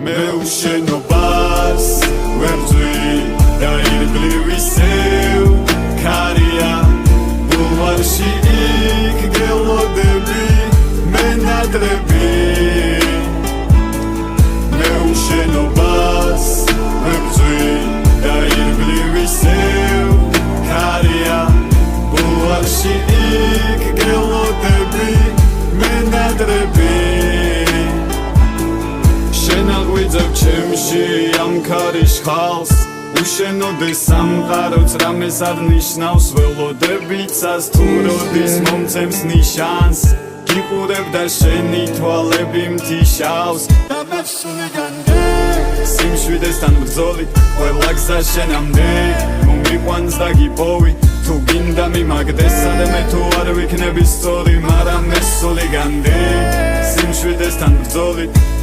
მე უშენობას ვერ ვძვი და ირგლივ ისევ ქარია ბულვარში იქ გელოდები მენადრები მე უშენობას ვერ ვძვი და ირგლივ ისევ ქარია ბულვარში იქ გელოდები მენადრები შენ აღვიძებ ჩემში ამ ქარის ხალს უშენოდეს სამყაროც რამეს არ ნიშნავს ველოდებიცას თუ როდის მომცემს ნიშანს გიყურებ და შენი თვალები მთიშავს სიმშვიდესთან ბრძოლით ყველა გზა შენამდე მომიყვანს და გიპოვი თუ გინდა მიმაგდესა და მე თუ არ ვიქნები სწორი მაგრამ მე სული განდე სიმშვიდესთან ბრძოლით